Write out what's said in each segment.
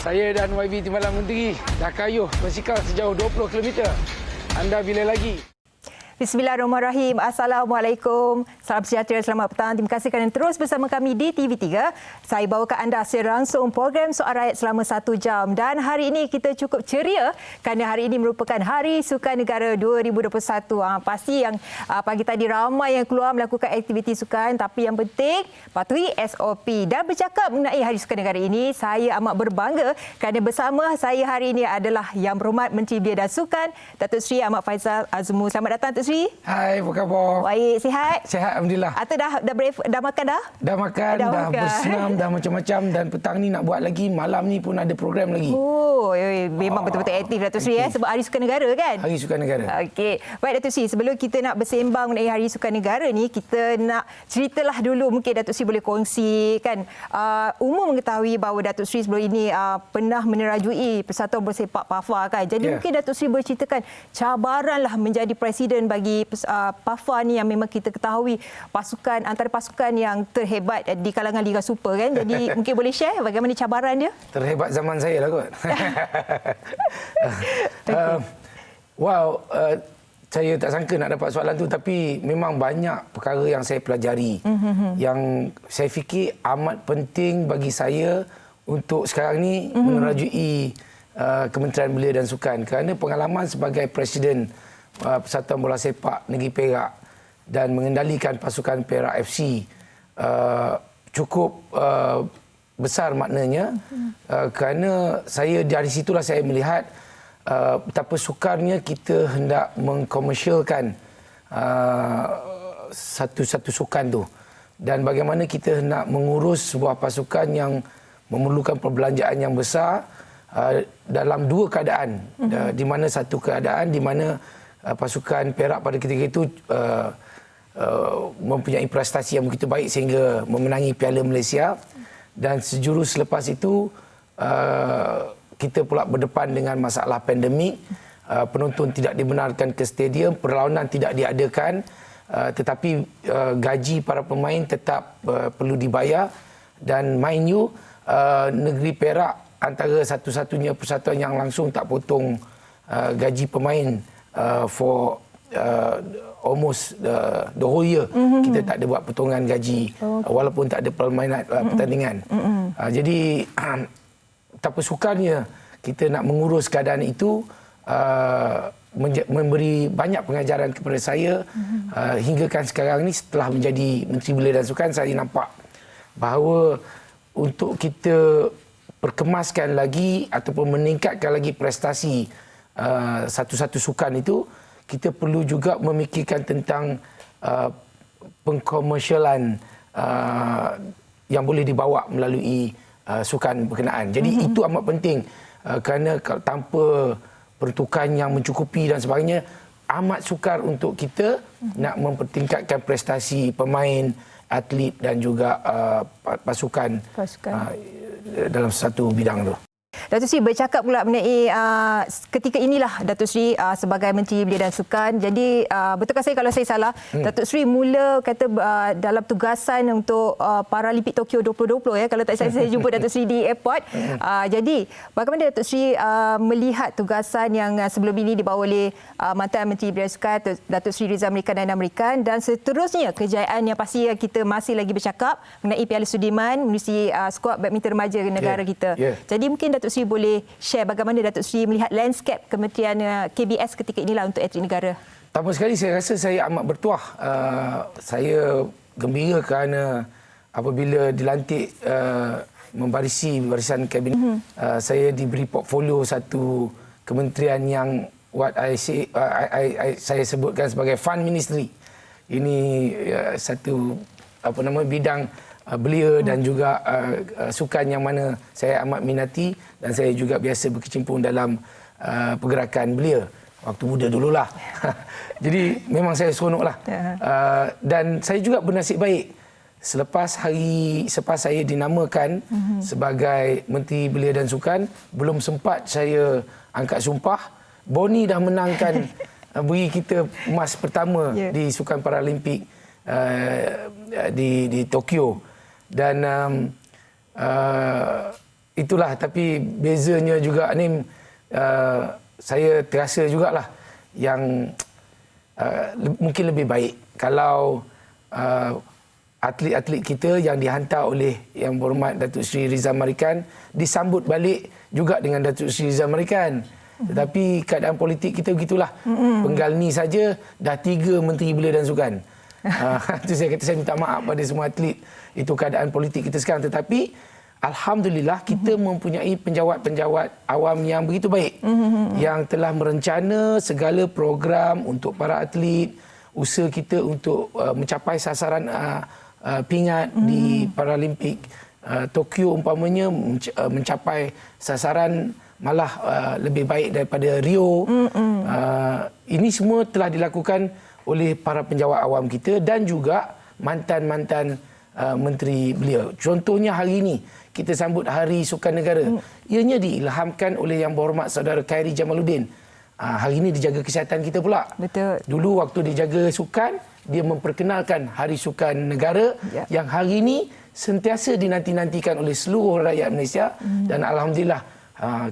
Saya dan YB Timbalan Menteri dah kayuh bersikal sejauh 20 km. Anda bila lagi? Bismillahirrahmanirrahim. Assalamualaikum. Salam sejahtera, selamat petang. Terima kasih kerana terus bersama kami di TV3. Saya bawakan anda secara langsung program Soal Rakyat selama 1 jam. Dan hari ini kita cukup ceria kerana hari ini merupakan Hari Sukan Negara 2021. Pasti yang pagi tadi ramai yang keluar melakukan aktiviti sukan, tapi yang penting patuhi SOP. Dan bercakap mengenai Hari Sukan Negara ini, saya amat berbangga kerana bersama saya hari ini adalah Yang Berhormat Menteri Belia dan Sukan, Datuk Seri Ahmad Faizal Azmu. Selamat datang, Datuk Seri. Hai, apa khabar? Baik, sihat? Sihat, Alhamdulillah. Atau dah makan dah? Dah makan, dah bersenam, dah macam-macam. Dan petang ni nak buat lagi, malam ni pun ada program lagi. Oh, memang betul-betul aktif Datuk Seri sebab Hari Sukan Negara kan? Hari Sukan Negara. Okey. Baik Datuk Seri, sebelum kita nak bersembang mengenai Hari Sukan Negara ni, kita nak ceritalah dulu, mungkin Datuk Seri boleh kongsi kan. Umum mengetahui bahawa Datuk Seri sebelum ini pernah menerajui Persatuan Bersepak PAFA kan. Jadi mungkin Datuk Seri boleh ceritakan cabaranlah menjadi presiden bagi PAFA ni yang memang kita ketahui antara pasukan yang terhebat di kalangan Liga Super kan. Jadi mungkin boleh share bagaimana cabaran dia? Terhebat zaman saya lah kot. Saya tak sangka nak dapat soalan tu, tapi memang banyak perkara yang saya pelajari. Yang saya fikir amat penting bagi saya untuk sekarang ni menerajui Kementerian Belia dan Sukan. Kerana pengalaman sebagai Presiden Persatuan Bola Sepak Negeri Perak dan mengendalikan pasukan Perak FC cukup besar maknanya, kerana dari situlah saya melihat betapa sukarnya kita hendak mengkomersialkan satu sukan tu, dan bagaimana kita hendak mengurus sebuah pasukan yang memerlukan perbelanjaan yang besar dalam dua keadaan. Di mana satu keadaan di mana pasukan Perak pada ketika itu mempunyai prestasi yang begitu baik sehingga memenangi Piala Malaysia, dan sejurus selepas itu kita pula berdepan dengan masalah pandemik. Penonton tidak dibenarkan ke stadium, perlawanan tidak diadakan, tetapi gaji para pemain tetap perlu dibayar. Dan mind you, negeri Perak antara satu-satunya persatuan yang langsung tak potong gaji pemain for almost the whole year. Kita tak ada buat potongan gaji walaupun tak ada pertandingan. Jadi betapa sukarnya kita nak mengurus keadaan itu, memberi banyak pengajaran kepada saya. Hinggakan sekarang ni, setelah menjadi Menteri Belia dan Sukan, saya nampak bahawa untuk kita perkemaskan lagi ataupun meningkatkan lagi prestasi satu-satu sukan itu, kita perlu juga memikirkan tentang pengkomersialan yang boleh dibawa melalui sukan berkenaan. Jadi itu amat penting, kerana tanpa peruntukan yang mencukupi dan sebagainya, amat sukar untuk kita nak mempertingkatkan prestasi pemain, atlet dan juga pasukan. Dalam satu bidang tu. Datuk Seri bercakap pula mengenai ketika inilah Datuk Seri sebagai Menteri Belia dan Sukan. Jadi betulkah saya kalau saya salah, Datuk Seri mula kata dalam tugasan untuk Paralimpik Tokyo 2020 ya, kalau tak salah saya jumpa Datuk Seri di airport. Jadi bagaimana Datuk Seri melihat tugasan yang sebelum ini dibawa oleh mantan Menteri Belia dan Sukan Datuk Seri Rizal Merican dan Merican, dan seterusnya kejayaan yang pasti kita masih lagi bercakap mengenai Piala Sudirman menerusi skuad badminton remaja negara kita. Jadi mungkin Datuk Seri boleh share bagaimana Datuk Seri melihat landscape Kementerian KBS ketika inilah untuk atlet negara. Pertama sekali saya rasa saya amat bertuah. Saya gembira kerana apabila dilantik membarisi barisan kabinet, saya diberi portfolio satu kementerian yang saya sebutkan sebagai fun ministry. Ini satu bidang belia dan juga sukan yang mana saya amat minati, dan saya juga biasa berkecimpung dalam pergerakan belia waktu muda dululah. Jadi memang saya seronoklah. Dan saya juga bernasib baik, selepas saya dinamakan sebagai Menteri Belia dan Sukan, belum sempat saya angkat sumpah, Boni dah menangkan beri kita emas pertama di Sukan Paralimpik di Tokyo. Dan itulah, tapi bezanya juga ni saya terasa jugalah yang mungkin lebih baik kalau atlet-atlet kita yang dihantar oleh Yang Berhormat Datuk Seri Rizal Marikan disambut balik juga dengan Datuk Seri Rizal Marikan. Tetapi keadaan politik kita begitulah. Penggal ni saja dah 3 Menteri Belia dan Sukan. Itu saya kata, saya minta maaf pada semua atlet. Itu keadaan politik kita sekarang. Tetapi alhamdulillah kita mempunyai penjawat-penjawat awam yang begitu baik. Yang telah merencana segala program untuk para atlet, usaha kita untuk mencapai sasaran pingat di Paralimpik Tokyo umpamanya, mencapai sasaran malah lebih baik daripada Rio. Ini semua telah dilakukan oleh para penjawat awam kita dan juga mantan-mantan menteri beliau. Contohnya hari ini kita sambut Hari Sukan Negara. Ianya diilhamkan oleh Yang Berhormat Saudara Khairi Jamaluddin. Hari ini dijaga kesihatan kita pula. Betul. Dulu waktu dijaga sukan, dia memperkenalkan Hari Sukan Negara yang hari ini sentiasa dinanti-nantikan oleh seluruh rakyat Malaysia dan alhamdulillah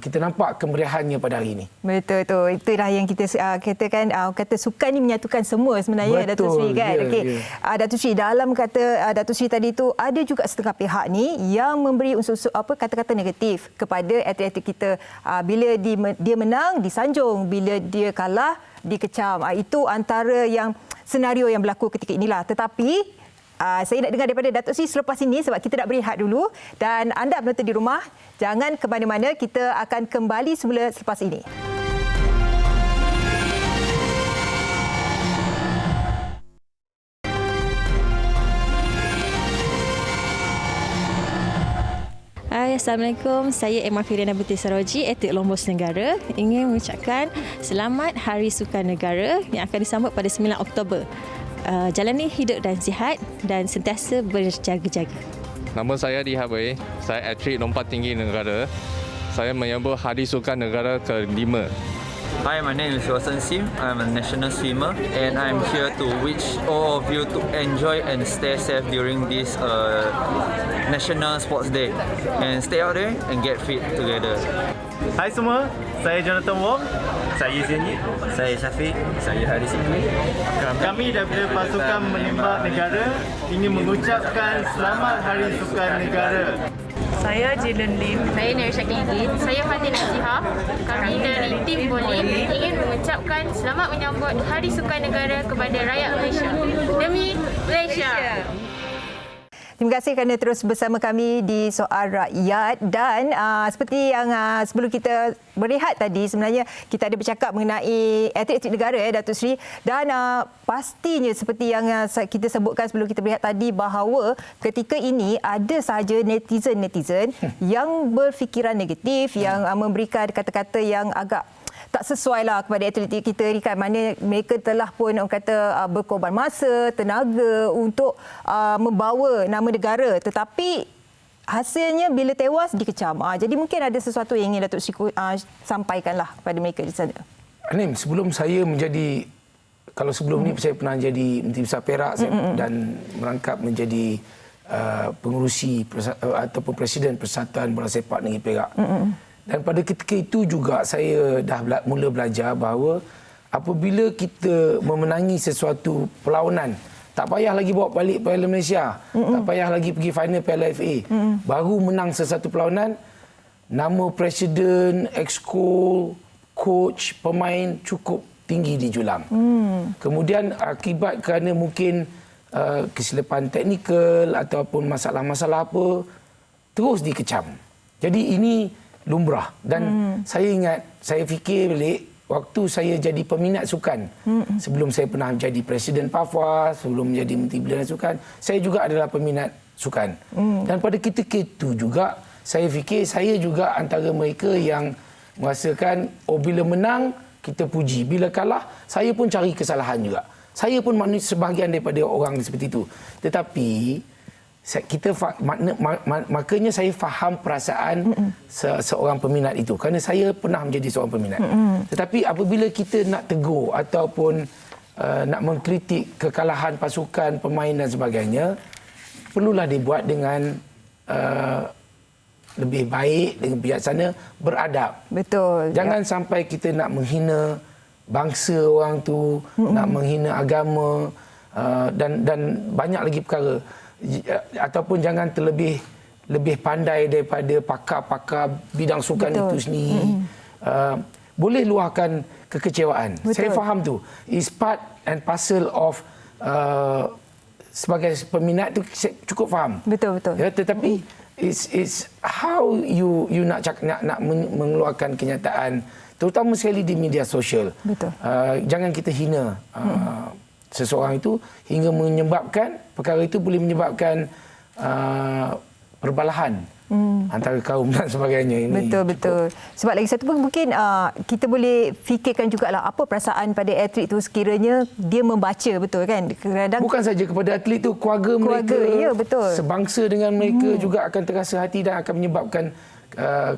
kita nampak kemeriahannya pada hari ini. Betul tu. Itulah yang kita katakan, kata sukan ni menyatukan semua sebenarnya. Betul, Datuk Seri kan. ya, Okey. ya. Datuk Seri, dalam kata Datuk Seri tadi tu ada juga setengah pihak ni yang memberi unsur-unsur kata-kata negatif kepada atlet-atlet kita. Bila dia menang disanjung, bila dia kalah dikecam. Itu antara yang senario yang berlaku ketika inilah. Tetapi saya nak dengar daripada Datuk Seri selepas ini sebab kita nak berehat dulu. Dan anda penonton di rumah, jangan ke mana-mana. Kita akan kembali semula selepas ini. Hai, Assalamualaikum. Saya Emma Firiana binti Saroji, atlet Lombos Negara. Ingin mengucapkan selamat Hari Sukan Negara yang akan disambut pada 9 Oktober. Jalani hidup dan sihat dan sentiasa berjaga-jaga. Nama saya Dihabwe. Saya atlet lompat tinggi negara. Saya menyambut Hari Sukan Negara ke-5. Hi, my name is Rosen Sim. I'm a national swimmer and I'm here to wish all of you to enjoy and stay safe during this National Sports Day. And stay out there and get fit together. Hai semua, saya Jonathan Wong. Saya Zenyi. Saya Syafiq. Saya Haris Ikri. Kami daripada Pasukan Menembak Negara ingin mengucapkan Selamat Hari Sukan Negara. Saya Jalen Lim. Saya Narisha Gigit. Saya Fatin Nazihah. Kami dari tim Bolim ingin mengucapkan selamat menyambut Hari Sukan Negara kepada rakyat Malaysia. Demi Malaysia. Terima kasih kerana terus bersama kami di Soal Rakyat. Dan seperti yang sebelum kita berehat tadi, sebenarnya kita ada bercakap mengenai atlet-atlet negara, Datuk Seri. Dan pastinya seperti yang kita sebutkan sebelum kita berehat tadi, bahawa ketika ini ada sahaja netizen-netizen yang berfikiran negatif, yang memberikan kata-kata yang agak tak sesuai lah kepada atlet kita ni kan, mana mereka telah pun orang kata berkorban masa, tenaga untuk membawa nama negara, tetapi hasilnya bila tewas dikecam. Jadi mungkin ada sesuatu yang ingin Datuk Seri sampaikanlah kepada mereka di sana. Anim, sebelum saya menjadi, kalau sebelum ni saya pernah jadi Menteri Besar Perak dan merangkap menjadi pengurusi ataupun Presiden Persatuan Bola Sepak Negeri Perak. Dan pada ketika itu juga saya dah mula belajar bahawa apabila kita memenangi sesuatu perlawanan, tak payah lagi bawa balik Piala Malaysia, tak payah lagi pergi final Piala FA, baru menang sesuatu perlawanan, nama presiden, exco, coach, pemain cukup tinggi dijulang. Kemudian akibat kerana mungkin kesilapan teknikal ataupun masalah-masalah apa, terus dikecam. Jadi ini lumrah. Dan saya ingat, saya fikir balik waktu saya jadi peminat sukan. Sebelum saya pernah menjadi Presiden PAFWA, sebelum menjadi Menteri Belia dan Sukan, saya juga adalah peminat sukan. Dan pada ketika itu juga, saya fikir saya juga antara mereka yang merasakan, bila menang, kita puji. Bila kalah, saya pun cari kesalahan juga. Saya pun manusia sebahagian daripada orang seperti itu. Tetapi kita makanya saya faham perasaan seorang peminat itu, kerana saya pernah menjadi seorang peminat. Tetapi apabila kita nak tegur ataupun nak mengkritik kekalahan pasukan, pemain dan sebagainya, perlulah dibuat dengan lebih baik, dengan bijaksana, beradab. Betul. Jangan sampai kita nak menghina bangsa orang tu, nak menghina agama dan banyak lagi perkara. Ataupun jangan lebih pandai daripada pakar-pakar bidang sukan itu sendiri. Boleh luahkan kekecewaan. Betul. Saya faham tu. It's part and parcel of sebagai peminat tu saya cukup faham. Betul. Ya, tetapi it's how you nak mengeluarkan kenyataan, terutama sekali di media sosial. Betul. Jangan kita hina seseorang itu hingga menyebabkan perkara itu boleh menyebabkan perbalahan antara kaum dan sebagainya. Ini Betul. Sebab lagi satu pun mungkin kita boleh fikirkan jugalah apa perasaan pada atlet tu sekiranya dia membaca, betul kan? Kadang bukan saja kepada atlet tu, keluarga mereka, ya, betul. sebangsa dengan mereka juga akan terasa hati dan akan menyebabkan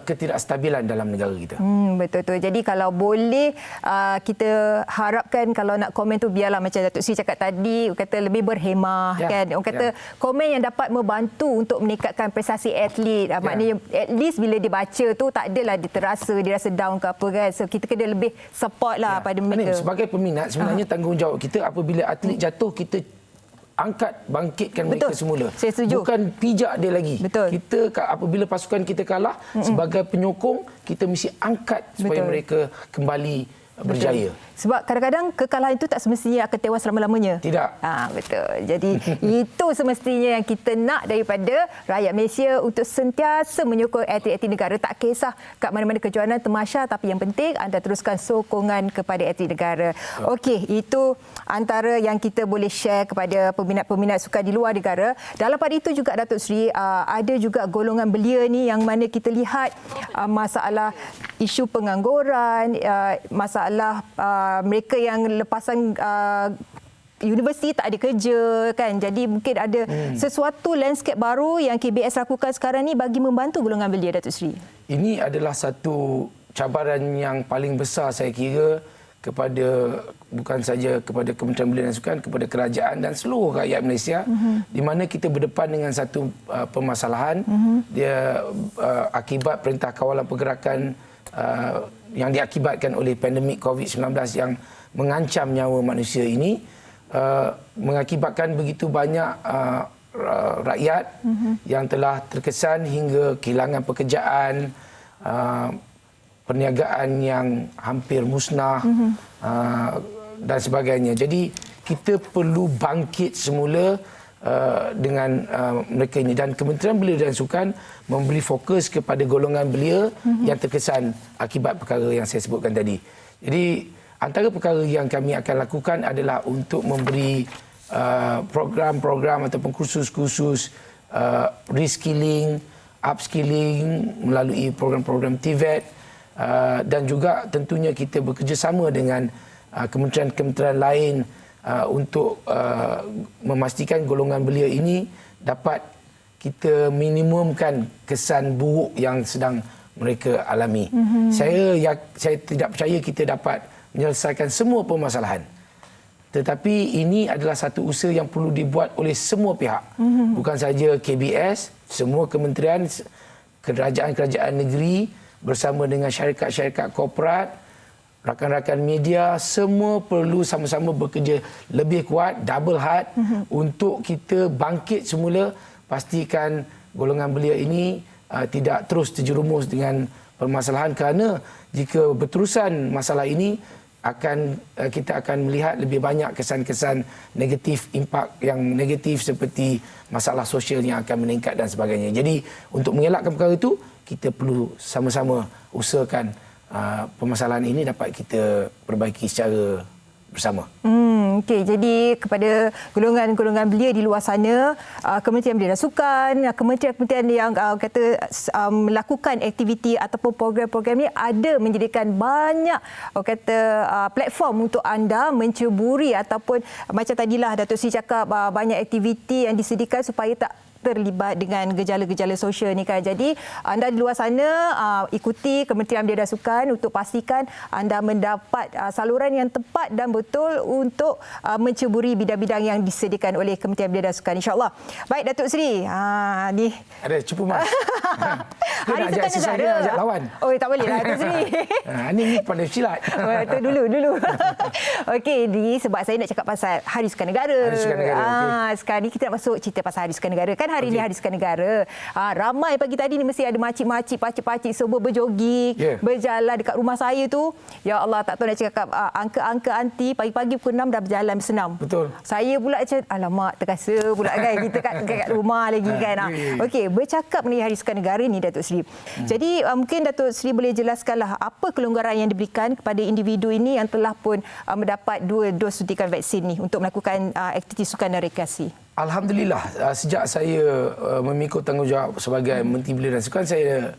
ketidakstabilan dalam negara kita. Betul. Jadi kalau boleh kita harapkan kalau nak komen tu biarlah macam Datuk Sri cakap tadi, kata lebih berhemah kan. Orang kata komen yang dapat membantu untuk meningkatkan prestasi atlet. Maknanya at least bila dia baca tu tak adalah dia rasa down ke apa kan. So kita kena lebih support lah pada mereka. Sebagai peminat sebenarnya tanggungjawab kita apabila atlet jatuh, kita bangkitkan mereka semula. Saya setuju. Bukan pijak dia lagi. Betul. Kita apabila pasukan kita kalah, sebagai penyokong kita mesti angkat supaya mereka kembali berjaya. Sebab kadang-kadang kekalahan itu tak semestinya akan tewas selama-lamanya. Tidak. Betul. Jadi itu semestinya yang kita nak daripada rakyat Malaysia untuk sentiasa menyokong atlet-atlet negara. Tak kisah kat mana-mana kejohanan temasya, tapi yang penting anda teruskan sokongan kepada atlet negara. Okey, itu antara yang kita boleh share kepada peminat-peminat sukan di luar negara. Dalam pada itu juga Datuk Sri, ada juga golongan belia ni yang mana kita lihat masalah isu pengangguran, masalah mereka yang lepasan universiti tak ada kerja kan. Jadi mungkin ada sesuatu landscape baru yang KBS lakukan sekarang ni bagi membantu golongan belia, Datuk Sri. Ini adalah satu cabaran yang paling besar saya kira kepada bukan saja kepada Kementerian Belia dan Sukan, kepada kerajaan dan seluruh rakyat Malaysia, di mana kita berdepan dengan satu permasalahan dia akibat Perintah Kawalan Pergerakan yang diakibatkan oleh pandemik COVID-19 yang mengancam nyawa manusia ini, mengakibatkan begitu banyak rakyat yang telah terkesan hingga kehilangan pekerjaan, perniagaan yang hampir musnah dan sebagainya. Jadi kita perlu bangkit semula dengan mereka ini, dan Kementerian Belia dan Sukan memberi fokus kepada golongan belia yang terkesan akibat perkara yang saya sebutkan tadi. Jadi antara perkara yang kami akan lakukan adalah untuk memberi program-program ataupun kursus-kursus reskilling, upskilling melalui program-program TVET, dan juga tentunya kita bekerjasama dengan kementerian-kementerian lain untuk memastikan golongan belia ini dapat kita minimumkan kesan buruk yang sedang mereka alami. Saya tidak percaya kita dapat menyelesaikan semua permasalahan. Tetapi ini adalah satu usaha yang perlu dibuat oleh semua pihak. Bukan saja KBS, semua kementerian, kerajaan-kerajaan negeri bersama dengan syarikat-syarikat korporat, rakan-rakan media, semua perlu sama-sama bekerja lebih kuat, double hard untuk kita bangkit semula, pastikan golongan belia ini tidak terus terjerumus dengan permasalahan, kerana jika berterusan masalah ini kita akan melihat lebih banyak kesan-kesan negatif, impak yang negatif seperti masalah sosial yang akan meningkat dan sebagainya. Jadi untuk mengelakkan perkara itu, kita perlu sama-sama usahakan permasalahan ini dapat kita perbaiki secara bersama. Okey, jadi kepada golongan-golongan belia di luar sana, Kementerian Belia dan Sukan, kementerian-kementerian yang melakukan aktiviti ataupun program-program ini ada menjadikan banyak platform untuk anda menceburi ataupun macam tadilah Datuk Sri cakap, banyak aktiviti yang disediakan supaya tak terlibat dengan gejala-gejala sosial ni kan. Jadi anda di luar sana ikuti Kementerian Belia dan Sukan untuk pastikan anda mendapat saluran yang tepat dan betul untuk menceburi bidang-bidang yang disediakan oleh Kementerian Belia dan Sukan, insya-Allah. Baik Datuk Seri, ni ada cuba Mas. Hari nak Sukan ajak sisa Negara. dia, ajak lawan. Oh, tak boleh lah Datuk Seri. Ini pandai silat. Itu dulu. Okey, sebab saya nak cakap pasal Hari Sukan Negara. Hari Sukan Negara, okey. Sekarang ni kita nak masuk cerita pasal Hari Sukan Negara. Kan hari ni Hari Sukan Negara. Ramai pagi tadi ni mesti ada makcik-makcik, pakcik-pakcik semua berjoging, berjalan dekat rumah saya tu. Ya Allah, tak tahu nak cakap angka-angka anti pagi-pagi pukul 6 dah berjalan bersenam. Betul. Saya pula macam alamak terasa pula kan kita kat rumah lagi kan. Okey, bercakap mengenai Hari Sukan Negara ni Datuk Seri. Jadi mungkin Datuk Seri boleh jelaskanlah apa kelonggaran yang diberikan kepada individu ini yang telah pun mendapat 2 dos suntikan vaksin ni untuk melakukan aktiviti sukan dan rekreasi. Alhamdulillah, sejak saya memikul tanggungjawab sebagai Menteri Belia dan Sukan, saya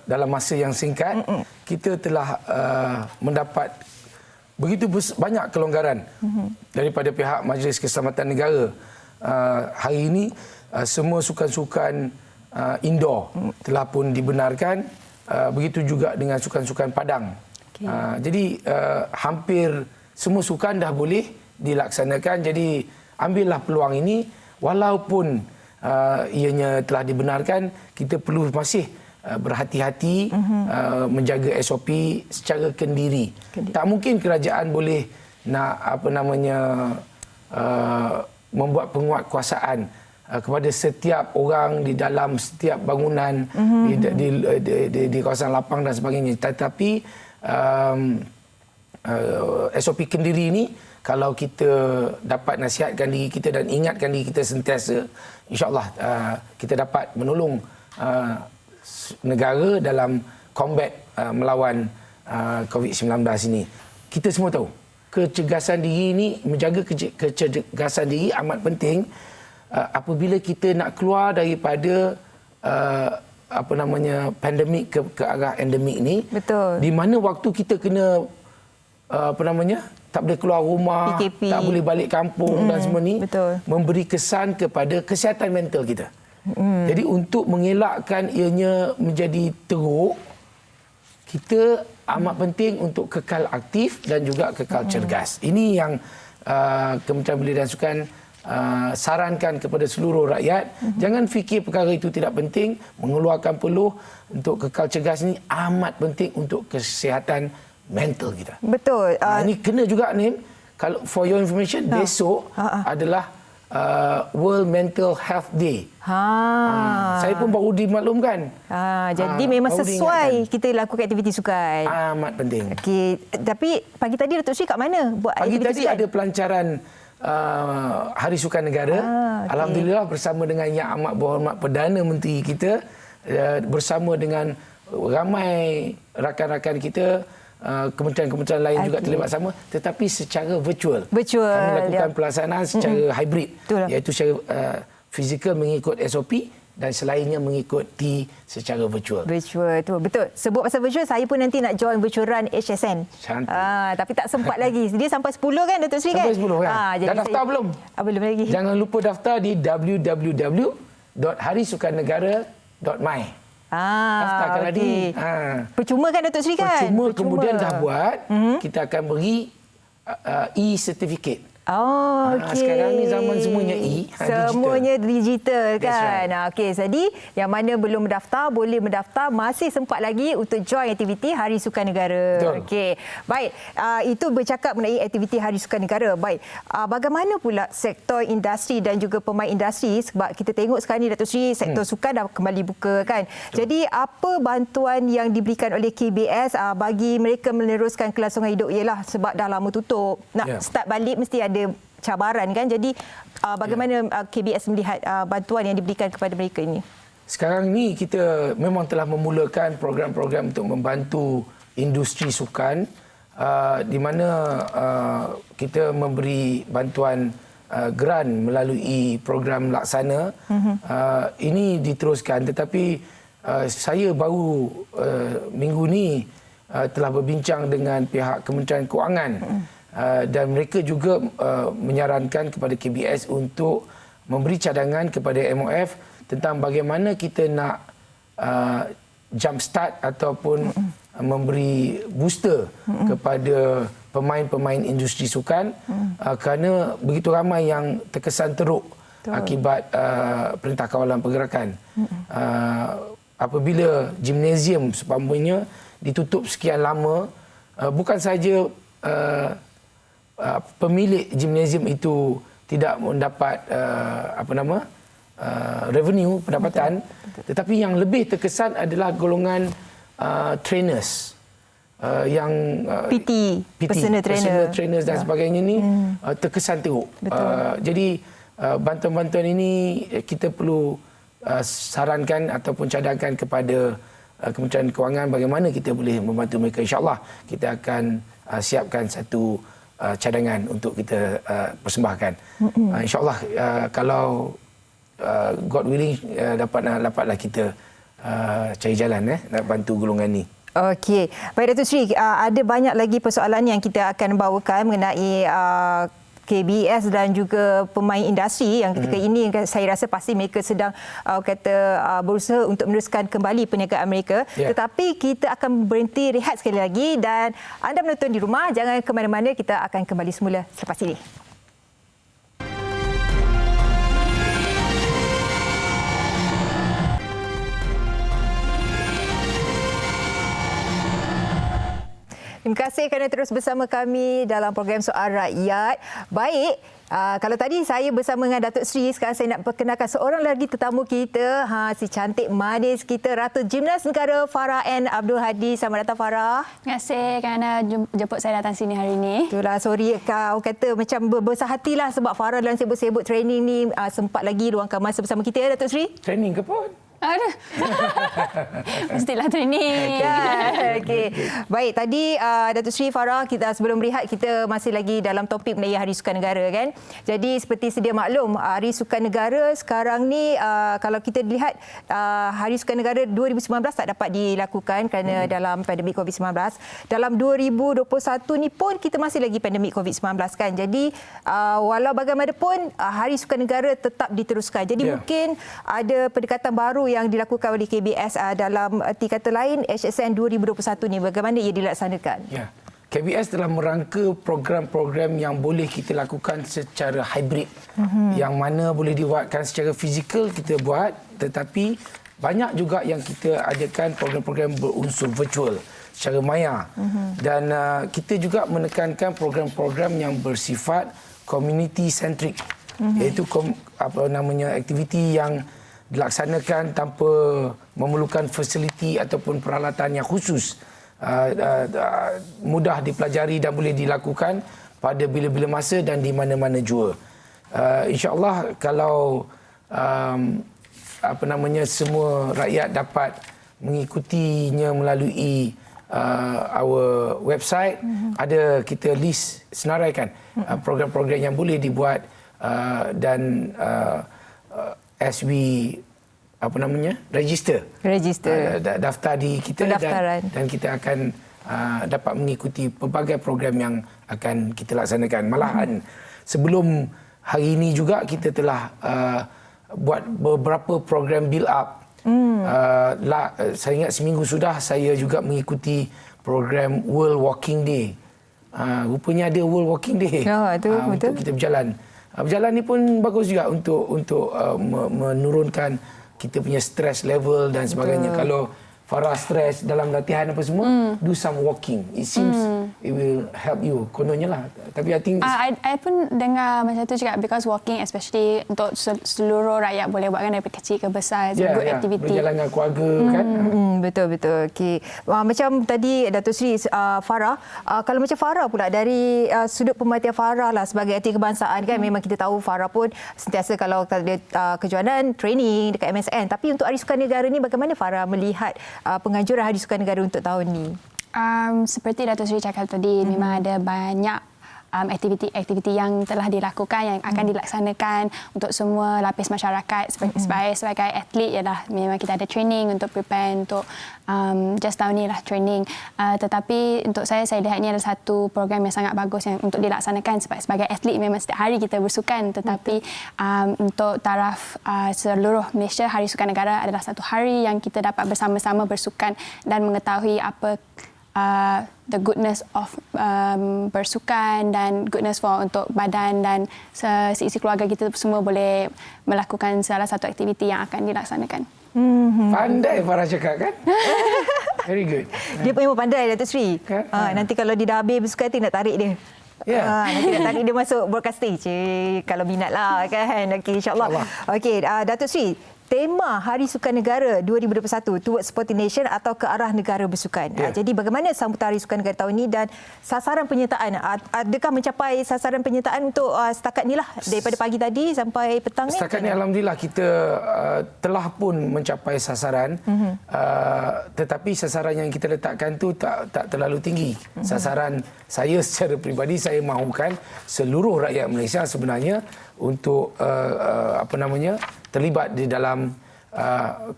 dalam masa yang singkat kita telah mendapat begitu banyak kelonggaran daripada pihak Majlis Keselamatan Negara. Hari ini semua sukan-sukan indoor telah pun dibenarkan, begitu juga dengan sukan-sukan padang. Jadi hampir semua sukan dah boleh dilaksanakan. Jadi ambillah peluang ini, walaupun ianya telah dibenarkan, kita perlu masih berhati-hati, menjaga SOP secara kendiri. Tak mungkin kerajaan boleh nak membuat penguatkuasaan kepada setiap orang di dalam setiap bangunan di kawasan lapang dan sebagainya. Tetapi SOP kendiri ini, kalau kita dapat nasihatkan diri kita dan ingatkan diri kita sentiasa, insya-Allah kita dapat menolong negara dalam combat melawan COVID-19 ini. Kita semua tahu kecergasan diri ini, menjaga kecergasan diri amat penting apabila kita nak keluar daripada pandemik ke arah endemik ini. Betul. Di mana waktu kita kena tak boleh keluar rumah, PKP. tak boleh balik kampung dan semua ni, betul, memberi kesan kepada kesihatan mental kita. Jadi untuk mengelakkan ianya menjadi teruk, kita amat penting untuk kekal aktif dan juga kekal cergas. Ini yang Kementerian Belia dan Sukan sarankan kepada seluruh rakyat. Jangan fikir perkara itu tidak penting. Mengeluarkan peluh untuk kekal cergas ini amat penting untuk kesihatan mental kita. Betul. Ini kena juga ni, kalau for your information, besok adalah World Mental Health Day. Saya pun baru dimaklumkan. Jadi memang sesuai kita lakukan aktiviti sukan. Amat penting. Okey, tapi pagi tadi Datuk Seri kat mana buat pagi aktiviti tadi sukan? ada pelancaran Hari Sukan Negara. Alhamdulillah bersama dengan Yang Amat Berhormat Perdana Menteri kita, bersama dengan ramai rakan-rakan kita, kementerian-kementerian lain juga terlibat sama, tetapi secara virtual. Kami lakukan pelaksanaan secara hybrid, iaitu secara fizikal mengikut SOP dan selainnya mengikuti secara virtual. Virtual tu betul. Sebut pasal virtual, saya pun nanti nak join virtual run HSN. Cantik. Tapi tak sempat lagi. Dia sampai 10 kan Datuk Seri kan? Sampai 10 kan. Dah daftar belum? Belum lagi. Jangan lupa daftar di www.harisukannegara.my. Daftarkan lagi. Percuma kan Datuk Seri kan? Percuma, kemudian dah buat, kita akan beri e-certificate. Sekarang ni zaman semuanya semuanya digital kan. Right. Okey, jadi yang mana belum mendaftar boleh mendaftar, masih sempat lagi untuk join aktiviti Hari Sukan Negara. Okey. Baik, itu bercakap mengenai aktiviti Hari Sukan Negara. Baik. Bagaimana pula sektor industri dan juga pemain industri, sebab kita tengok sekarang ni Datuk Seri, sektor sukan dah kembali buka kan. Jadi apa bantuan yang diberikan oleh KBS bagi mereka meneruskan kelangsungan hidup? Ialah sebab dah lama tutup. Nak start balik mesti ada cabaran kan. Jadi bagaimana KBS melihat bantuan yang diberikan kepada mereka ini? Sekarang ni kita memang telah memulakan program-program untuk membantu industri sukan, di mana kita memberi bantuan grant melalui program laksana. Ini diteruskan, tetapi saya baru minggu ni telah berbincang dengan pihak Kementerian Kewangan. Dan mereka juga menyarankan kepada KBS untuk memberi cadangan kepada MOF tentang bagaimana kita nak jump start ataupun memberi booster kepada pemain-pemain industri sukan kerana begitu ramai yang terkesan teruk akibat Perintah Kawalan Pergerakan. Apabila gimnasium seumpamanya ditutup sekian lama, bukan saja pemilik gimnasium itu tidak mendapat revenue, pendapatan, tetapi yang lebih terkesan adalah golongan trainers yang PT, personal trainers dan sebagainya ni terkesan teruk. Jadi bantuan-bantuan ini kita perlu sarankan ataupun cadangkan kepada Kementerian Kewangan bagaimana kita boleh membantu mereka. InsyaAllah kita akan siapkan satu cadangan untuk kita persembahkan. InsyaAllah kalau God willing dapatlah kita cari jalan nak bantu golongan ni. Okey. Baik Datuk Seri, ada banyak lagi persoalan yang kita akan bawakan mengenai KBS dan juga pemain industri yang ketika ini saya rasa pasti mereka sedang berusaha untuk meneruskan kembali perniagaan mereka. Tetapi kita akan berhenti rehat sekali lagi dan anda menonton di rumah jangan ke mana-mana, kita akan kembali semula selepas ini. Terima kasih kerana terus bersama kami dalam program Soal Rakyat. Baik, kalau tadi saya bersama dengan Datuk Seri, sekarang saya nak perkenalkan seorang lagi tetamu kita, si cantik manis kita, Ratu Gimnas Negara Farah N. Abdul Hadi. Selamat datang Farah. Terima kasih kerana jemput saya datang sini hari ini. Itulah, sorry kau kata macam berbesar hatilah sebab Farah dalam sibuk-sibuk training ni sempat lagi luangkan masa bersama kita ya Datuk Seri. Training ke pun? Aduh. Mestilah training. Okey. Baik, tadi Datuk Seri, Farah, kita sebelum berehat kita masih lagi dalam topik mengenai Hari Sukan Negara kan. Jadi seperti sedia maklum, Hari Sukan Negara sekarang ni kalau kita lihat Hari Sukan Negara 2019 tak dapat dilakukan kerana dalam pandemik COVID-19. Dalam 2021 ni pun kita masih lagi pandemik COVID-19 kan. Jadi walau bagaimanapun Hari Sukan Negara tetap diteruskan. Jadi mungkin ada pendekatan baru yang dilakukan oleh KBS dalam erti kata lain HSN 2021 ni, bagaimana ia dilaksanakan? Ya. KBS dalam merangka program-program yang boleh kita lakukan secara hybrid. Yang mana boleh dibuatkan secara fizikal kita buat, tetapi banyak juga yang kita adakan program-program berunsur virtual secara maya. Dan kita juga menekankan program-program yang bersifat community centric, iaitu aktiviti yang dilaksanakan tanpa memerlukan fasiliti ataupun peralatan yang khusus, mudah dipelajari dan boleh dilakukan pada bila-bila masa dan di mana-mana jua. InsyaAllah kalau semua rakyat dapat mengikutinya melalui our website, ada kita list senaraikan program-program yang boleh dibuat dan as we register daftar di kita dan kita akan dapat mengikuti pelbagai program yang akan kita laksanakan. Malahan sebelum hari ini juga kita telah buat beberapa program build up. Saya ingat seminggu sudah saya juga mengikuti program World Walking Day. Rupanya ada World Walking Day untuk kita berjalan. Berjalan ni pun bagus juga untuk menurunkan kita punya stress level dan sebagainya. Kalau Farah stres dalam latihan apa semua, do some walking. It seems it will help you. Kononnya lah. Tapi I think I pun dengar macam tu juga, because walking especially untuk seluruh rakyat boleh buatkan dari kecil ke besar. It's a good activity. Berjalan dengan keluarga kan. Betul. Okey. Macam tadi Datuk Seri, Farah, kalau macam Farah pula dari sudut pemerhatian Farah lah sebagai aktif kebangsaan kan, memang kita tahu Farah pun sentiasa kalau ada kejuanan training dekat MSN. Tapi untuk Hari Sukan Negara ni bagaimana Farah melihat penganjuran Hari Sukan Negara untuk tahun ni? Seperti Datuk Seri cakap tadi, memang ada banyak aktiviti-aktiviti yang telah dilakukan, yang akan dilaksanakan untuk semua lapis masyarakat. Sebagai atlet ialah memang kita ada training untuk prepare untuk just tahun ni lah training. Tetapi untuk saya lihat ini adalah satu program yang sangat bagus yang untuk dilaksanakan sebab sebagai atlet memang setiap hari kita bersukan, tetapi untuk taraf seluruh Malaysia, Hari Sukan Negara adalah satu hari yang kita dapat bersama-sama bersukan dan mengetahui apa the goodness of bersukan dan goodness for untuk badan dan seisi keluarga kita semua boleh melakukan salah satu aktiviti yang akan dilaksanakan. Pandai Farah cakap kan? Very good. Dia memang pandai Datuk Seri. Nanti kalau dia dah habis bersukan, nanti nak tarik dia. Nanti nak tarik dia masuk broadcasting. Kalau minat lah kan. Okey, insyaAllah. Okey, Datuk Seri, tema Hari Sukan Negara 2021 Towards Sporting Nation atau ke arah negara bersukan. Jadi bagaimana sambutan Hari Sukan Negara tahun ini dan sasaran penyertaan? Adakah mencapai sasaran penyertaan untuk setakat ni lah daripada pagi tadi sampai petang ni? Setakat ni alhamdulillah kita telah pun mencapai sasaran. Tetapi sasaran yang kita letakkan tu tak terlalu tinggi. Sasaran saya secara peribadi, saya mahukan seluruh rakyat Malaysia sebenarnya untuk terlibat di dalam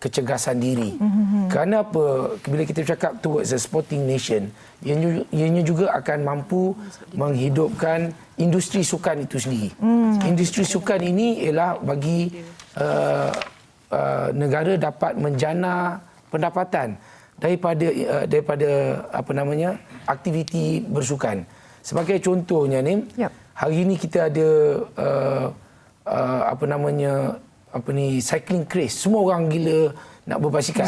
kecergasan diri. Kerana apa? Bila kita cakap towards a sporting nation, ianya juga akan mampu menghidupkan industri sukan itu sendiri. Industri sukan ini ialah bagi negara dapat menjana pendapatan daripada aktiviti bersukan. Sebagai contohnya ni, hari ini kita ada cycling craze. Semua orang gila nak berbasikal.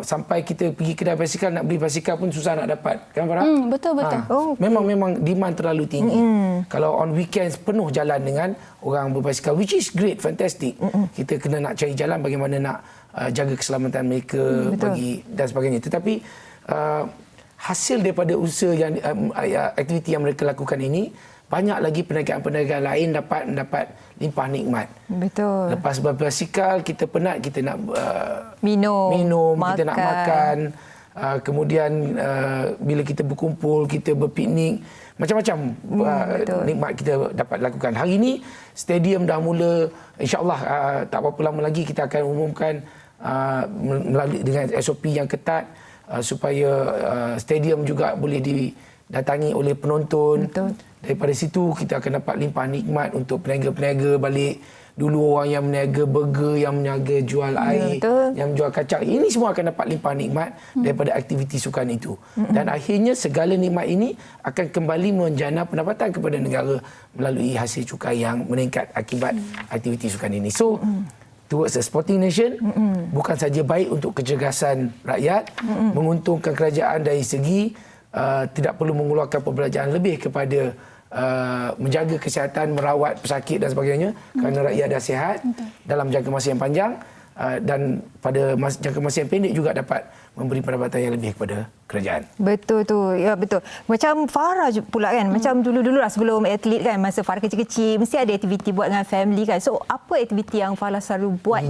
Sampai kita pergi kedai basikal nak beli basikal pun susah nak dapat. Kan Farah? Betul. Memang demand terlalu tinggi. Kalau on weekends penuh jalan dengan orang berbasikal, which is great, fantastic. Kita kena nak cari jalan bagaimana nak jaga keselamatan mereka dan sebagainya. Tetapi hasil daripada usaha yang aktiviti yang mereka lakukan ini, banyak lagi perniagaan-perniagaan lain dapat limpah nikmat. Betul. Lepas berbasikal, kita penat, kita nak minum, kita nak makan. Kemudian bila kita berkumpul, kita berpiknik, macam-macam nikmat kita dapat lakukan. Hari ini stadium dah mula, insya-Allah tak berapa lama lagi kita akan umumkan melalui dengan SOP yang ketat supaya stadium juga boleh didatangi oleh penonton. Betul. Daripada situ kita akan dapat limpah nikmat untuk peniaga-peniaga balik. Dulu orang yang meniaga burger, yang meniaga jual air, yang jual kacang, ini semua akan dapat limpah nikmat daripada aktiviti sukan itu. Dan akhirnya segala nikmat ini akan kembali menjana pendapatan kepada negara melalui hasil cukai yang meningkat akibat aktiviti sukan ini. So, towards a sporting nation, bukan saja baik untuk kecergasan rakyat, menguntungkan kerajaan dari segi tidak perlu mengeluarkan perbelanjaan lebih kepada menjaga kesihatan, merawat pesakit dan sebagainya, kerana rakyat dah sihat dalam jangka masa yang panjang, dan pada jangka masa yang pendek juga dapat memberi pendapatan yang lebih kepada kerajaan. Betul tu. Ya, betul. Macam Farah pula kan. Macam dulu-dulu lah sebelum atlet kan, masa Farah kecil-kecil mesti ada aktiviti buat dengan family kan. So apa aktiviti yang Farah selalu buat?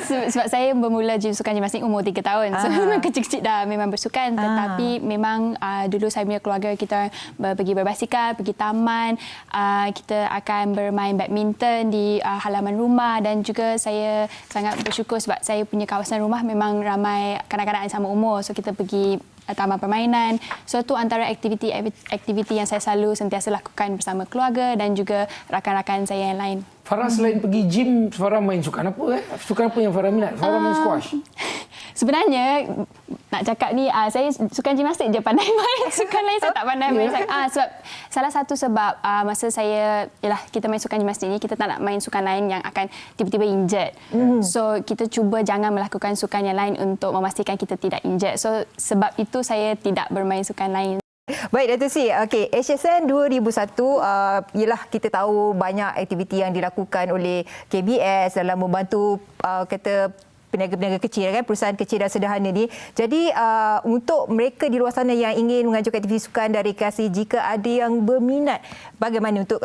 Sebab saya bermula sukan gimnastik umur 3 tahun. So memang kecil-kecil dah memang bersukan. Tetapi memang dulu saya punya keluarga kita pergi berbasikal, pergi taman. Kita akan bermain badminton di halaman rumah, dan juga saya sangat bersyukur sebab saya punya kawasan rumah memang ramai kanak-kanak yang sama umur. So kita pergi taman permainan. So itu antara aktiviti yang saya selalu sentiasa lakukan bersama keluarga dan juga rakan-rakan saya yang lain. Farah selain pergi gym, Farah main sukan apa? Sukan apa yang Farah minat? Farah main squash? Sebenarnya nak cakap ni, saya sukan gimnastik je pandai main. Sukan lain saya tak pandai main. Sebab salah satu sebab masa saya kita main sukan gimnastik ni, kita tak nak main sukan lain yang akan tiba-tiba injured. So kita cuba jangan melakukan sukan yang lain untuk memastikan kita tidak injured. So sebab itu saya tidak bermain sukan lain. Baik, Datuk Seri. Okey, HSN 2001 ialah kita tahu banyak aktiviti yang dilakukan oleh KBS dalam membantu peniaga-peniaga kecil kan, perusahaan kecil dan sederhana ni. Jadi untuk mereka di luar sana yang ingin mengajukan aktiviti sukan dan rekreasi, jika ada yang berminat, bagaimana untuk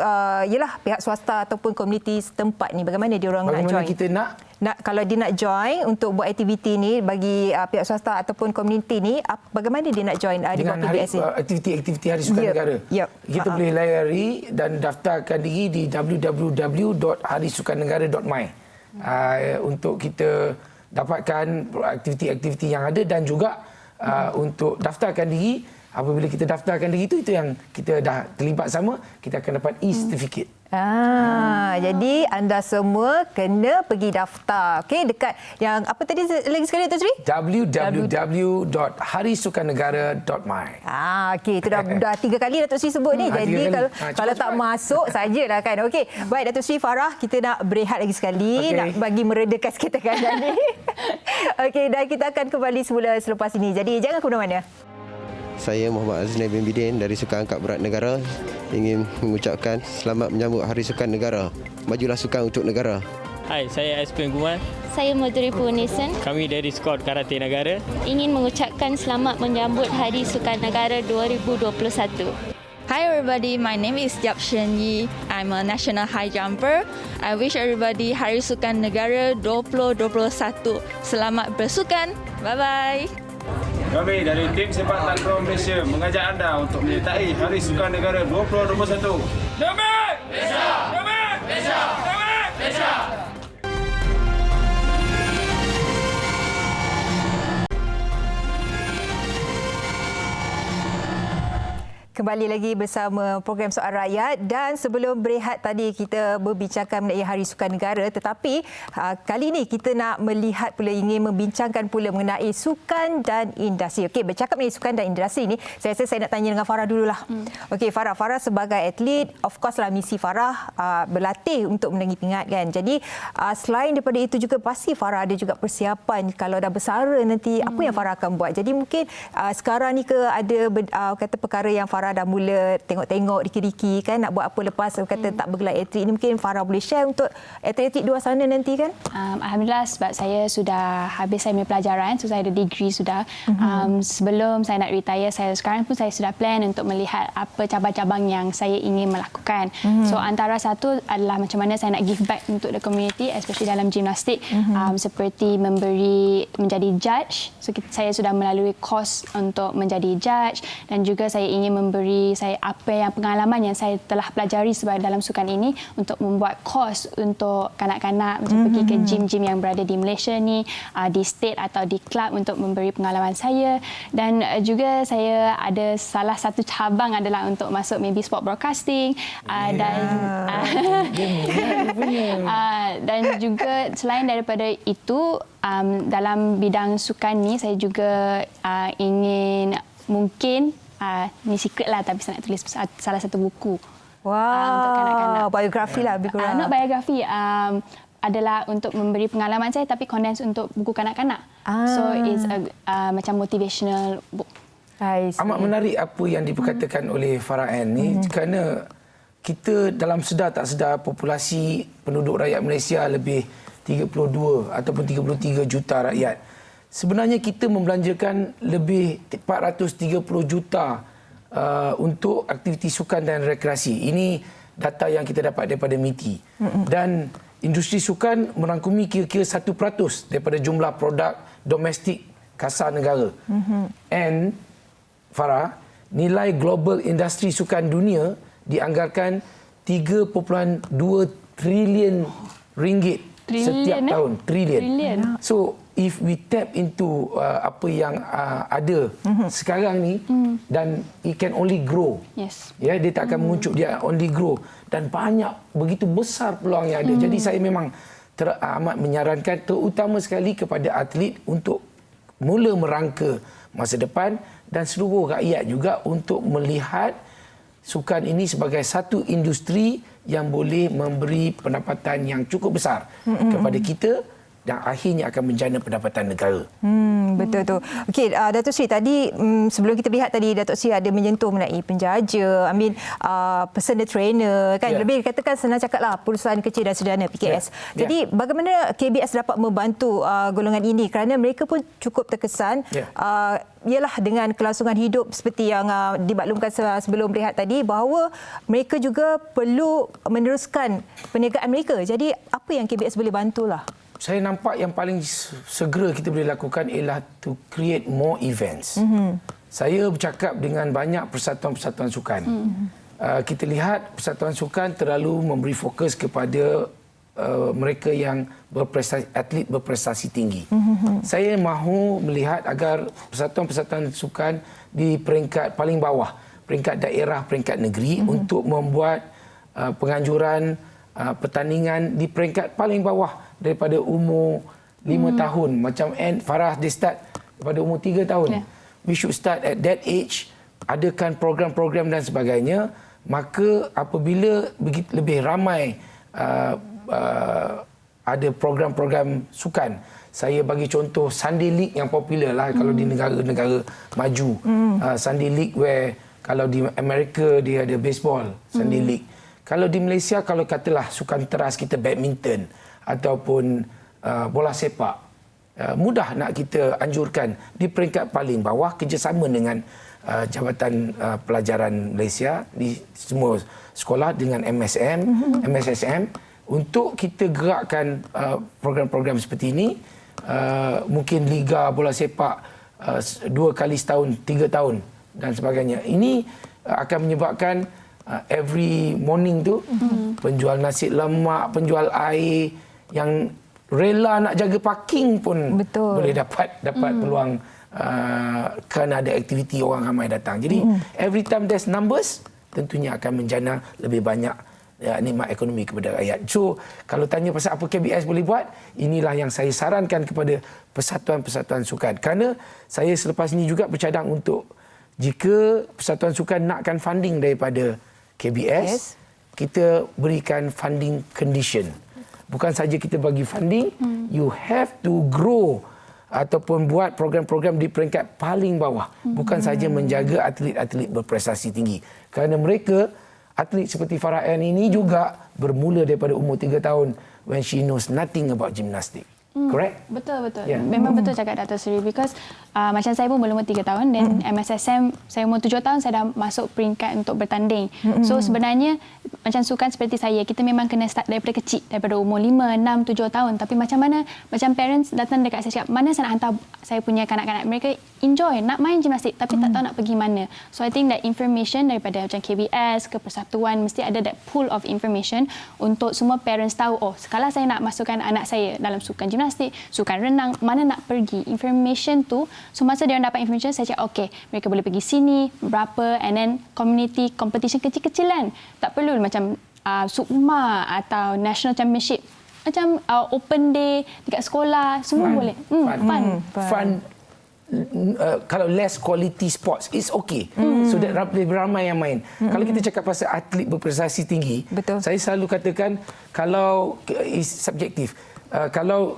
yalah pihak swasta ataupun komuniti setempat ni, bagaimana dia orang nak join? Bagaimana kita nak kalau dia nak join untuk buat aktiviti ni bagi pihak swasta ataupun komuniti ni, bagaimana dia nak join di bawah PBS ni? Aktiviti Hari Sukan Negara. Kita boleh layari dan daftarkan diri di www.harisukannegara.my untuk kita dapatkan aktiviti-aktiviti yang ada, dan juga untuk daftarkan diri. Apabila kita daftarkan diri itu yang kita dah terlibat sama, kita akan dapat e-certificate. Jadi anda semua kena pergi daftar. Okey, dekat yang apa tadi lagi sekali Datuk Seri? www.harisukannegara.my. Okey, itu dah 3 kali Datuk Seri sebut ni. Jadi kalau tak masuk sajalah kan. Okey, baik Datuk Seri Farah, kita nak berehat lagi sekali, nak bagi meredakan sikit tekanan ni. Okey, dan kita akan kembali semula selepas ini. Jadi jangan ke mana-mana. Saya Muhammad Aznai bin Bidin dari Sukan Angkat Berat Negara ingin mengucapkan selamat menyambut Hari Sukan Negara. Majulah sukan untuk negara. Hai, saya Aspen Guman. Saya Madhuri Purnisan. Kami dari Skot Karate Negara. Ingin mengucapkan selamat menyambut Hari Sukan Negara 2021. Hi everybody, my name is Yap Shen Yi. I'm a national high jumper. I wish everybody Hari Sukan Negara 2021. Selamat bersukan. Bye-bye. Kami dari tim sepak takraw Malaysia mengajak anda untuk menyertai Hari Sukan Negara 2021. Damai! Malaysia! Damai! Malaysia! Damai! Malaysia! Kembali lagi bersama program Soal Rakyat, dan sebelum berehat tadi kita berbincangkan mengenai Hari Sukan Negara, tetapi kali ini kita nak melihat pula, ingin membincangkan pula mengenai sukan dan industri. Okey, bercakap mengenai sukan dan industri ni, saya rasa saya nak tanya dengan Farah dululah. Okey, Farah sebagai atlet, of course lah misi Farah berlatih untuk menanggi pingat kan. Jadi selain daripada itu juga pasti Farah ada juga persiapan kalau dah bersara nanti apa yang Farah akan buat. Jadi mungkin sekarang ni ke ada kata perkara yang Farah dah mula tengok-tengok dikir-dikir kan, nak buat apa lepas kata tak bergelar atlet ni, mungkin Farah boleh share untuk atlet-atlet di luar sana nanti kan? Alhamdulillah, sebab saya sudah habis saya punya pelajaran, so saya ada degree sudah. Sebelum saya nak retire, sekarang pun saya sudah plan untuk melihat apa cabang-cabang yang saya ingin melakukan. So antara satu adalah macam mana saya nak give back untuk the community, especially dalam gimnastik, seperti menjadi judge. So saya sudah melalui course untuk menjadi judge, dan juga saya ingin memberi saya apa yang pengalaman yang saya telah pelajari sebagai dalam sukan ini untuk membuat course untuk kanak-kanak, macam pergi ke gym-gym yang berada di Malaysia ni, di state atau di club, untuk memberi pengalaman saya. Dan juga saya ada salah satu cabang adalah untuk masuk maybe sport broadcasting, dan juga selain daripada itu, dalam bidang sukan ni saya juga ingin mungkin ni secret lah, tapi saya nak tulis salah satu buku untuk kanak-kanak. Biografi lah lebih kurang. Not biografi, adalah untuk memberi pengalaman saya tapi condense untuk buku kanak-kanak. So it's macam motivational book. Amat menarik apa yang diperkatakan oleh Farah Ann ni, kerana kita dalam sedar tak sedar populasi penduduk rakyat Malaysia lebih 32 ataupun 33 juta rakyat. Sebenarnya kita membelanjakan lebih 430 juta untuk aktiviti sukan dan rekreasi. Ini data yang kita dapat daripada MITI. Dan industri sukan merangkumi kira-kira 1% daripada jumlah produk domestik kasar negara. And Farah, nilai global industri sukan dunia dianggarkan 3.2 trilion ringgit setiap tahun. Trilion. So if we tap into apa yang ada sekarang ni, dan it can only grow. Yes. Ya, dia tak akan menguncup, dia only grow, dan banyak begitu besar peluang yang ada. Jadi saya memang amat menyarankan terutama sekali kepada atlet untuk mula merangka masa depan, dan seluruh rakyat juga untuk melihat sukan ini sebagai satu industri yang boleh memberi pendapatan yang cukup besar kepada kita dan akhirnya akan menjana pendapatan negara. Betul tu. Okey, Datuk Seri, tadi sebelum kita lihat tadi Datuk Seri ada menyentuh mengenai penjaja, personal trainer kan. Lebih katakan senang cakaplah perusahaan kecil dan sederhana PKS. Jadi bagaimana KBS dapat membantu golongan ini kerana mereka pun cukup terkesan ialah dengan kelangsungan hidup seperti yang dimaklumkan sebelum rehat tadi, bahawa mereka juga perlu meneruskan perniagaan mereka. Jadi apa yang KBS boleh bantulah? Saya nampak yang paling segera kita boleh lakukan ialah to create more events. Saya bercakap dengan banyak persatuan-persatuan sukan. Kita lihat persatuan sukan terlalu memberi fokus kepada mereka yang atlet berprestasi tinggi. Saya mahu melihat agar persatuan-persatuan sukan di peringkat paling bawah, peringkat daerah, peringkat negeri untuk membuat penganjuran pertandingan di peringkat paling bawah daripada umur 5 tahun. Macam Farah, dia start daripada umur 3 tahun. We should start at that age, adakan program-program dan sebagainya. Maka apabila lebih ramai ada program-program sukan, saya bagi contoh Sunday League yang popular lah kalau di negara-negara maju. Sunday League where kalau di Amerika dia ada baseball, Sunday League. Kalau di Malaysia, kalau katalah sukan teras kita badminton ataupun bola sepak, mudah nak kita anjurkan di peringkat paling bawah kerjasama dengan Jabatan Pelajaran Malaysia di semua sekolah dengan MSSM untuk kita gerakkan program-program seperti ini. Mungkin liga bola sepak 2 kali setahun, 3 tahun dan sebagainya. Ini akan menyebabkan every morning tu penjual nasi lemak, penjual air yang rela nak jaga parking pun boleh dapat peluang kerana ada aktiviti orang ramai datang. Jadi every time there's numbers, tentunya akan menjana lebih banyak nikmat ekonomi kepada rakyat. So kalau tanya pasal apa KBS boleh buat, inilah yang saya sarankan kepada persatuan-persatuan sukan. Kerana saya selepas ini juga bercadang untuk jika persatuan sukan nakkan funding daripada KBS, kita berikan funding condition. Bukan saja kita bagi funding, you have to grow ataupun buat program-program di peringkat paling bawah. Bukan saja menjaga atlet-atlet berprestasi tinggi. Kerana mereka, atlet seperti Farah Ann ini juga bermula daripada umur 3 tahun when she knows nothing about gymnastics. Correct? Betul. Memang betul cakap Datuk Seri, because macam saya pun berumur 3 tahun dan MSSM saya umur 7 tahun saya dah masuk peringkat untuk bertanding. So sebenarnya macam sukan seperti saya, kita memang kena start daripada kecil, daripada umur 5, 6, 7 tahun. Tapi macam parents datang dekat saya cakap, mana saya nak hantar saya punya kanak-kanak, mereka enjoy nak main gimnastik tapi tak tahu nak pergi mana. So I think that information daripada macam KBS ke persatuan, mesti ada that pool of information untuk semua parents tahu, oh kalau saya nak masukkan anak saya dalam sukan gimnastik, sukan renang, mana nak pergi. Information tu, so masa dia dapat information, saya cakap okay, mereka boleh pergi sini, berapa, and then community competition kecil-kecilan. Tak perlu macam Sukma atau National Championship. Macam open day dekat sekolah, semua boleh. Fun. Kalau less quality sports, it's okay. So that lebih ramai yang main. Kalau kita cakap pasal atlet berprestasi tinggi, saya selalu katakan, kalau is subjektif, kalau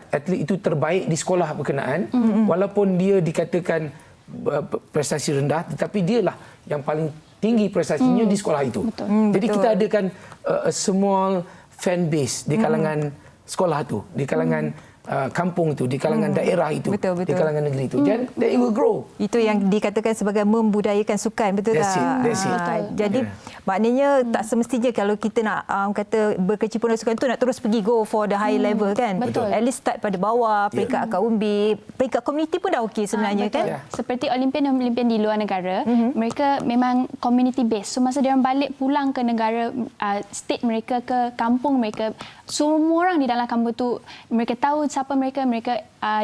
atlet itu terbaik di sekolah berkenaan, walaupun dia dikatakan prestasi rendah, tetapi dialah yang paling tinggi prestasinya di sekolah itu. Jadi kita adakan a small fan base di kalangan sekolah itu, di kalangan kampung itu, di kalangan daerah itu, di kalangan negeri itu. Dan it will grow. Itu yang dikatakan sebagai membudayakan sukan, betul tak? That's it. Jadi maknanya tak semestinya kalau kita nak kata berkecimpung dalam sukan tu nak terus pergi go for the high level kan? Betul. At least start pada bawah, peringkat akar umbi, peringkat komuniti pun dah okey sebenarnya kan? Seperti Olimpian di luar negara, mereka memang community based. So masa dia orang balik pulang ke negara, state mereka, ke kampung mereka, semua orang di dalam kampung tu mereka tahu siapa mereka,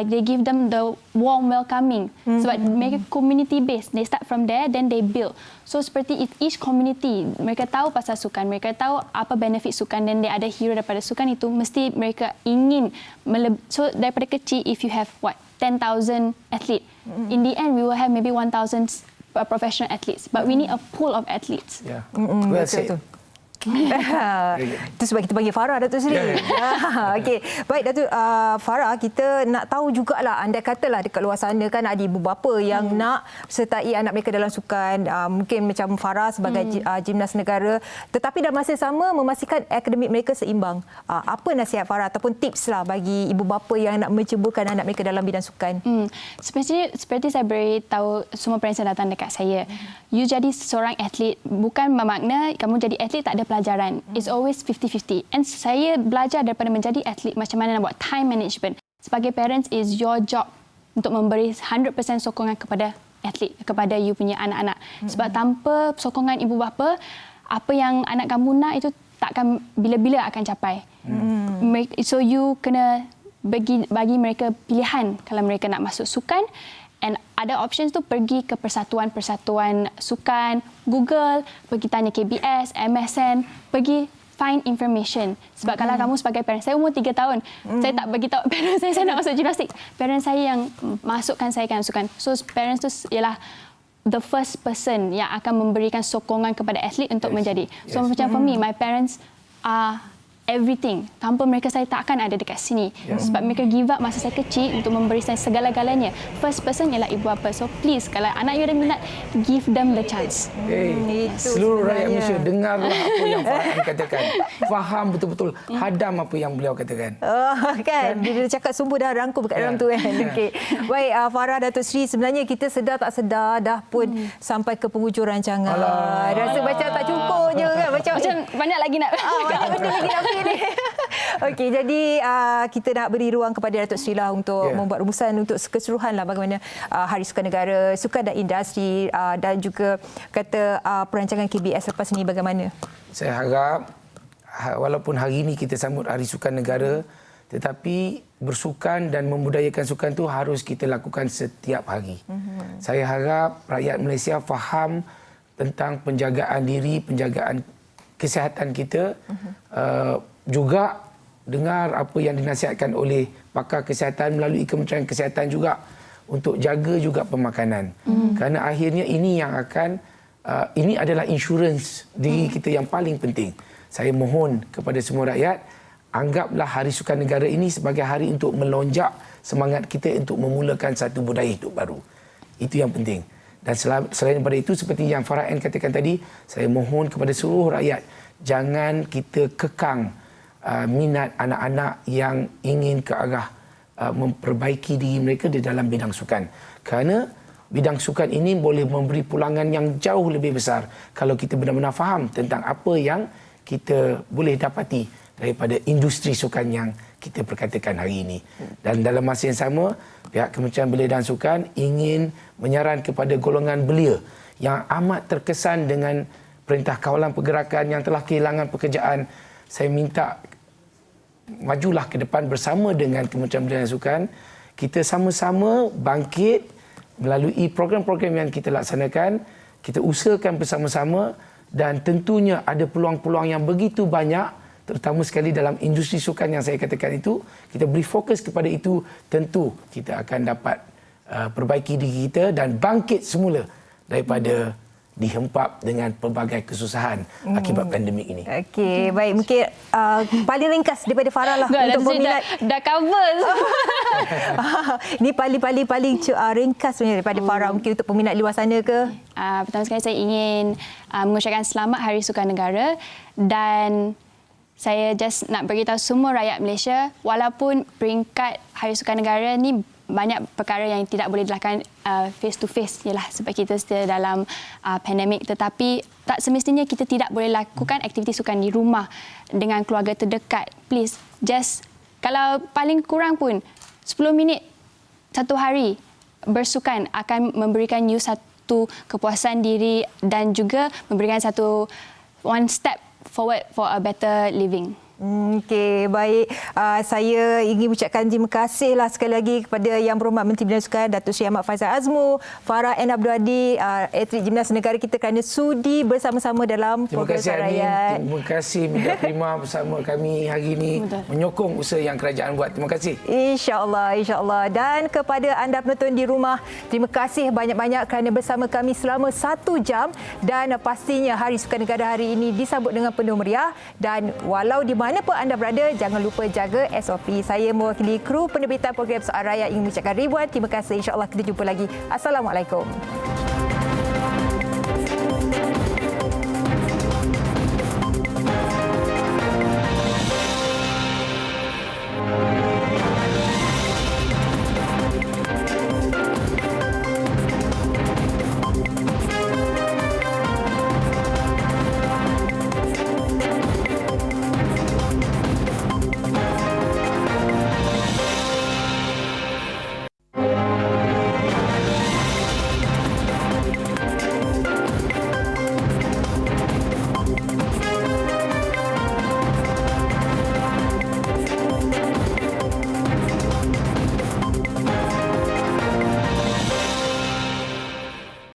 they give them the warm welcoming. Sebab mereka community based, they start from there, then they build. So seperti each community, mereka tahu pasal sukan, mereka tahu apa benefit sukan, dan dia ada hero daripada sukan itu, mesti mereka ingin so daripada kecil, if you have 10,000 athlete, in the end we will have maybe 1,000 professional athletes, but we need a pool of athletes. Well said. Itu sebab kita panggil Farah, Datuk Seri. Okey. Baik, Datuk Farah, kita nak tahu jugalah, anda katalah dekat luar sana kan ada ibu bapa yang nak sertai anak mereka dalam sukan, mungkin macam Farah sebagai gimnas negara, tetapi dalam masa sama memastikan akademik mereka seimbang. Apa nasihat Farah ataupun tips lah bagi ibu bapa yang nak menceburkan anak mereka dalam bidang sukan? Seperti saya beritahu semua parents yang datang dekat saya, you jadi seorang atlet bukan bermakna kamu jadi atlet tak ada pelajaran. It's always 50-50. And saya belajar daripada menjadi atlet macam mana nak buat time management. Sebagai parents, is your job untuk memberi 100% sokongan kepada atlet, kepada you punya anak-anak. Sebab tanpa sokongan ibu bapa, apa yang anak kamu nak itu takkan bila-bila akan capai. So you kena bagi mereka pilihan kalau mereka nak masuk sukan. And ada options tu pergi ke persatuan-persatuan sukan, Google, pergi tanya KBS, MSN, pergi find information. Sebab kalau kamu sebagai parent, saya umur 3 tahun, saya tak bagi tahu parents saya nak masuk gimnastik. Parents saya yang masukkan saya ke sukan. So parents tu ialah the first person yang akan memberikan sokongan kepada atlet untuk menjadi. So macam for me, my parents are everything. Tanpa mereka saya tak akan ada dekat sini. Sebab mereka give up masa saya kecil untuk memberi saya segala-galanya. First person ialah ibu bapa. So please, kalau anak you ada minat, give them the chance. Seluruh rakyat Malaysia, dengarlah apa yang Farah katakan. Faham betul-betul, hadam apa yang beliau katakan. Kan? Dia cakap sumber dah rangkum kat dalam tu kan. Okay. Baik, Farah, Datuk Seri, sebenarnya kita sedar tak sedar dah pun sampai ke penghujung rancangan. Rasa macam tak cukup je kan. Macam banyak lagi nak banyak benda lagi nak pilih. Okey, jadi kita nak beri ruang kepada Datuk Seri lah untuk membuat rumusan untuk keseluruhan lah bagaimana Hari Sukan Negara, sukan dan industri dan juga kata perancangan KBS lepas ini bagaimana? Saya harap walaupun hari ini kita sambut Hari Sukan Negara, tetapi bersukan dan membudayakan sukan tu harus kita lakukan setiap hari. Saya harap rakyat Malaysia faham tentang penjagaan diri, penjagaan kesihatan kita, juga dengar apa yang dinasihatkan oleh pakar kesihatan melalui Kementerian Kesihatan juga untuk jaga juga pemakanan. Kerana akhirnya ini yang akan, ini adalah insurans diri kita yang paling penting. Saya mohon kepada semua rakyat, anggaplah Hari Sukan Negara ini sebagai hari untuk melonjak semangat kita untuk memulakan satu budaya hidup baru. Itu yang penting. Dan selain daripada itu, seperti yang Farah N katakan tadi, saya mohon kepada seluruh rakyat, jangan kita kekang minat anak-anak yang ingin ke arah memperbaiki diri mereka di dalam bidang sukan. Kerana bidang sukan ini boleh memberi pulangan yang jauh lebih besar kalau kita benar-benar faham tentang apa yang kita boleh dapati daripada industri sukan yang kita perkatakan hari ini. Dan dalam masa yang sama, pihak Kementerian Belia dan Sukan ingin menyaran kepada golongan belia yang amat terkesan dengan Perintah Kawalan Pergerakan yang telah kehilangan pekerjaan. Saya minta majulah ke depan bersama dengan Kementerian Belia dan Sukan. Kita sama-sama bangkit melalui program-program yang kita laksanakan. Kita usahakan bersama-sama dan tentunya ada peluang-peluang yang begitu banyak, terutama sekali dalam industri sukan yang saya katakan itu. Kita beri fokus kepada itu, tentu kita akan dapat perbaiki diri kita dan bangkit semula daripada dihempap dengan pelbagai kesusahan akibat pandemik ini. Okey, baik. Mungkin paling ringkas daripada Farah lah untuk peminat. Dah cover. Ini paling ringkas sebenarnya daripada Farah, mungkin untuk peminat luar sana ke? Pertama sekali saya ingin mengucapkan selamat Hari Sukan Negara dan saya just nak beritahu semua rakyat Malaysia, walaupun peringkat Hari Sukan Negara ni banyak perkara yang tidak boleh dilakukan face to face, ialah sebab kita sedang dalam pandemik, tetapi tak semestinya kita tidak boleh lakukan aktiviti sukan di rumah dengan keluarga terdekat. Please, just kalau paling kurang pun 10 minit satu hari bersukan akan memberikan you satu kepuasan diri dan juga memberikan satu one step forward for a better living. Okey, baik. Saya ingin ucapkan terima kasihlah sekali lagi kepada Yang Berhormat Menteri Bidang Sukan Datuk Seri Ahmad Faizal Azmu, Farah N. Abdul Hadi, atlet gimnas negara kita kerana sudi bersama-sama dalam program Rakyat. Terima kasih Media Prima bersama kami hari ini menyokong usaha yang kerajaan buat. Terima kasih. InsyaAllah. Dan kepada anda penonton di rumah, terima kasih banyak-banyak kerana bersama kami selama 1 jam dan pastinya Hari Sukan Negara hari ini disambut dengan penuh meriah dan walau di mana pun anda berada, jangan lupa jaga SOP. Saya mewakili kru penerbitan program Soal Rakyat ingin mengucapkan ribuan terima kasih. InsyaAllah kita jumpa lagi. Assalamualaikum.